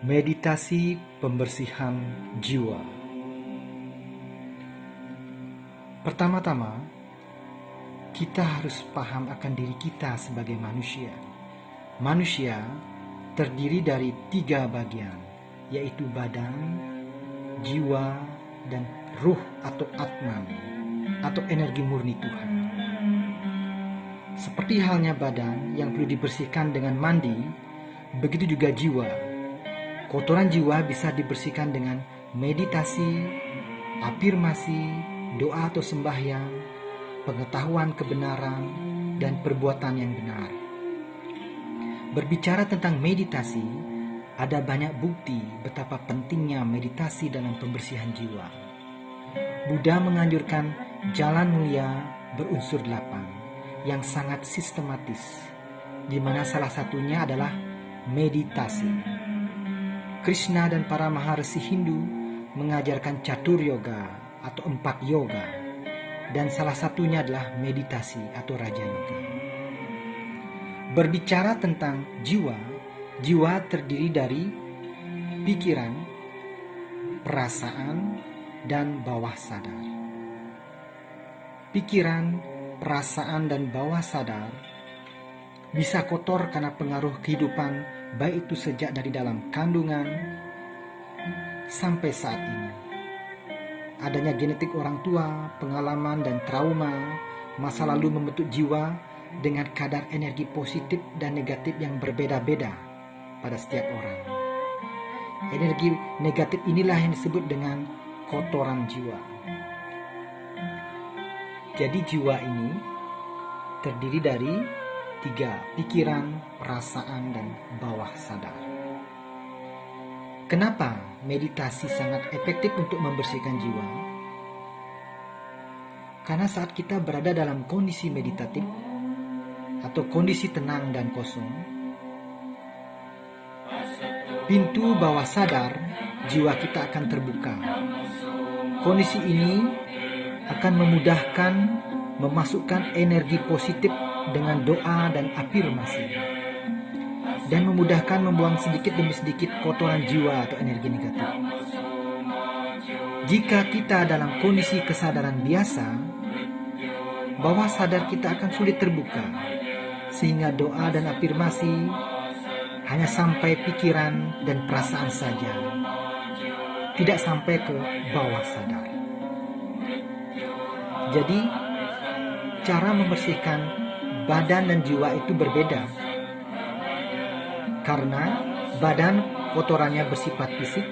Meditasi pembersihan jiwa. Pertama-tama, kita harus paham akan diri kita sebagai manusia. Manusia terdiri dari 3 bagian, yaitu badan, jiwa, dan ruh atau atman, atau energi murni Tuhan. Seperti halnya badan yang perlu dibersihkan dengan mandi, begitu juga jiwa. Kotoran jiwa bisa dibersihkan dengan meditasi, afirmasi, doa atau sembahyang, pengetahuan kebenaran, dan perbuatan yang benar. Berbicara tentang meditasi, ada banyak bukti betapa pentingnya meditasi dalam pembersihan jiwa. Buddha menganjurkan jalan mulia berunsur 8 yang sangat sistematis, di mana salah satunya adalah meditasi. Krishna dan para maharsi Hindu mengajarkan catur yoga atau 4 yoga, dan salah satunya adalah meditasi atau raja yoga. Berbicara tentang jiwa, jiwa terdiri dari pikiran, perasaan, dan bawah sadar. Pikiran, perasaan, dan bawah sadar bisa kotor karena pengaruh kehidupan, baik itu sejak dari dalam kandungan sampai saat ini. Adanya genetik orang tua, pengalaman dan trauma masa lalu membentuk jiwa dengan kadar energi positif dan negatif yang berbeda-beda pada setiap orang. Energi negatif inilah yang disebut dengan kotoran jiwa. Jadi jiwa ini terdiri dari 3, pikiran, perasaan, dan bawah sadar. Kenapa meditasi sangat efektif untuk membersihkan jiwa? Karena saat kita berada dalam kondisi meditatif atau kondisi tenang dan kosong, pintu bawah sadar jiwa kita akan terbuka. Kondisi ini akan memudahkan memasukkan energi positif dengan doa dan afirmasi, dan memudahkan membuang sedikit demi sedikit kotoran jiwa atau energi negatif. Jika kita dalam kondisi kesadaran biasa, bawah sadar kita akan sulit terbuka, sehingga doa dan afirmasi hanya sampai pikiran dan perasaan saja, tidak sampai ke bawah sadar. Jadi, cara membersihkan badan dan jiwa itu berbeda, karena badan kotorannya bersifat fisik,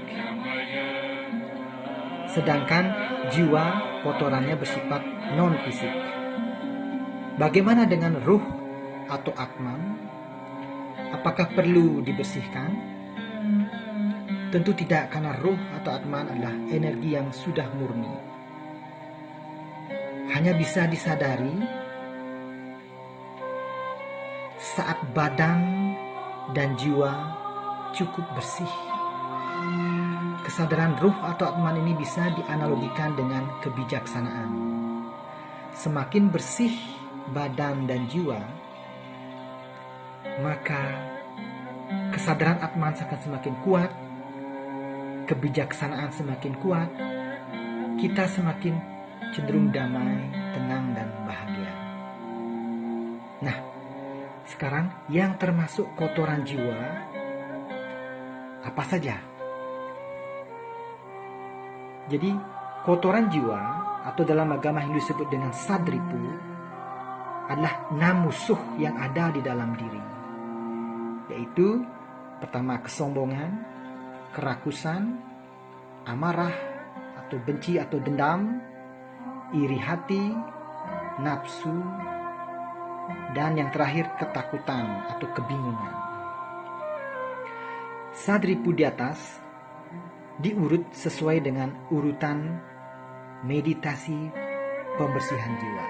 sedangkan jiwa kotorannya bersifat non-fisik. Bagaimana dengan ruh atau atman? Apakah perlu dibersihkan? Tentu tidak, karena ruh atau atman adalah energi yang sudah murni. Hanya bisa disadari saat badan dan jiwa cukup bersih. Kesadaran ruh atau atman ini bisa dianalogikan dengan kebijaksanaan. Semakin bersih badan dan jiwa, maka kesadaran atman akan semakin kuat, kebijaksanaan semakin kuat, kita semakin cenderung damai, tenang, dan bahagia. Nah, sekarang yang termasuk kotoran jiwa apa saja? Jadi kotoran jiwa atau dalam agama Hindu disebut dengan sadripu adalah 6 musuh yang ada di dalam diri, yaitu pertama kesombongan, kerakusan, amarah atau benci atau dendam, iri hati, nafsu, dan yang terakhir ketakutan atau kebingungan. Sadripu di atas diurut sesuai dengan urutan meditasi pembersihan jiwa.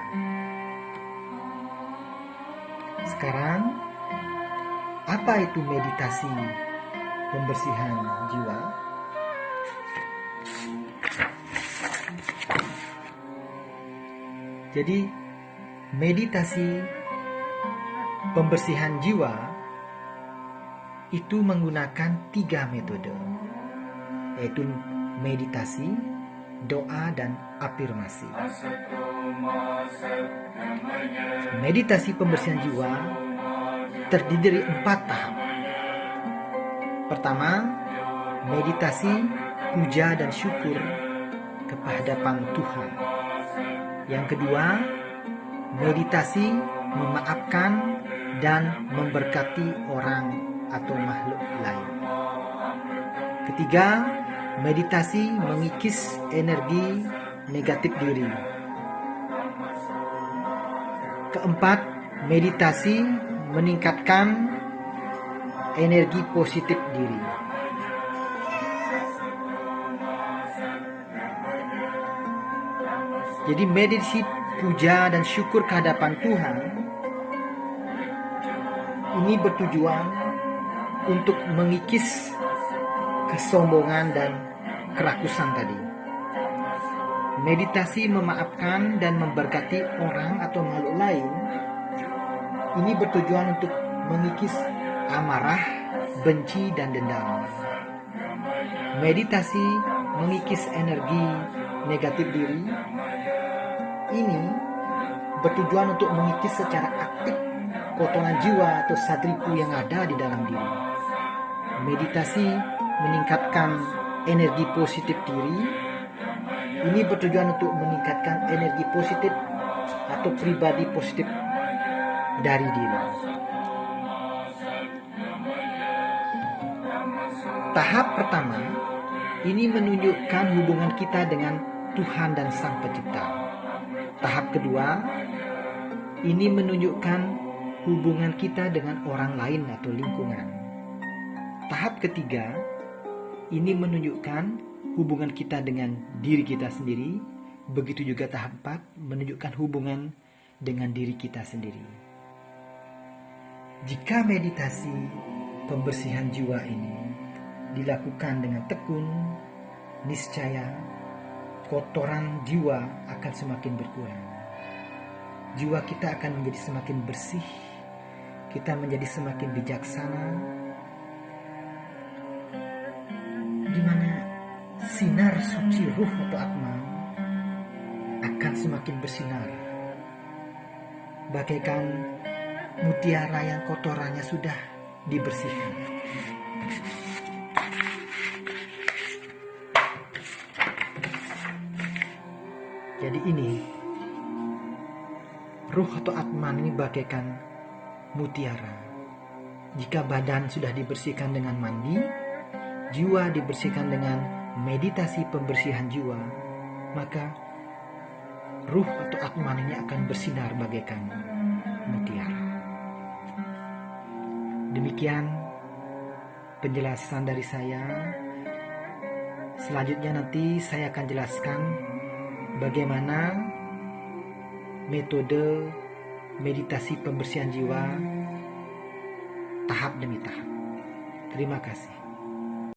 Sekarang, apa itu meditasi pembersihan jiwa? Jadi, meditasi pembersihan jiwa itu menggunakan 3 metode, yaitu meditasi, doa, dan afirmasi. Meditasi pembersihan jiwa terdiri dari 4 tahap. Pertama, meditasi puja dan syukur kehadapan Tuhan. Yang kedua, meditasi memaafkan dan memberkati orang atau makhluk lain. Ketiga, meditasi mengikis energi negatif diri. Keempat, meditasi meningkatkan energi positif diri. Jadi meditasi puja dan syukur kehadapan Tuhan ini bertujuan untuk mengikis kesombongan dan kerakusan tadi. Meditasi memaafkan dan memberkati orang atau makhluk lain ini bertujuan untuk mengikis amarah, benci, dan dendam. Meditasi mengikis energi negatif diri ini bertujuan untuk mengikis secara aktif kotoran jiwa atau satripu yang ada di dalam diri. Meditasi meningkatkan energi positif diri. Ini bertujuan untuk meningkatkan energi positif atau pribadi positif dari diri. Tahap pertama ini menunjukkan hubungan kita dengan Tuhan dan Sang Pencipta. Tahap kedua ini menunjukkan hubungan kita dengan orang lain atau lingkungan. Tahap ketiga, ini menunjukkan hubungan kita dengan diri kita sendiri. Begitu juga tahap 4, menunjukkan hubungan dengan diri kita sendiri. Jika meditasi pembersihan jiwa ini dilakukan dengan tekun, niscaya kotoran jiwa akan semakin berkurang. Jiwa kita akan menjadi semakin bersih, kita menjadi semakin bijaksana, di mana sinar suci ruh atau atma akan semakin bersinar, bagaikan mutiara yang kotorannya sudah dibersihkan. Jadi ini ruh atau atman ini bagaikan mutiara. Jika badan sudah dibersihkan dengan mandi, jiwa dibersihkan dengan meditasi pembersihan jiwa, maka ruh atau atman ini akan bersinar bagaikan mutiara. Demikian penjelasan dari saya. Selanjutnya nanti saya akan jelaskan bagaimana metode meditasi pembersihan jiwa tahap demi tahap. Terima kasih.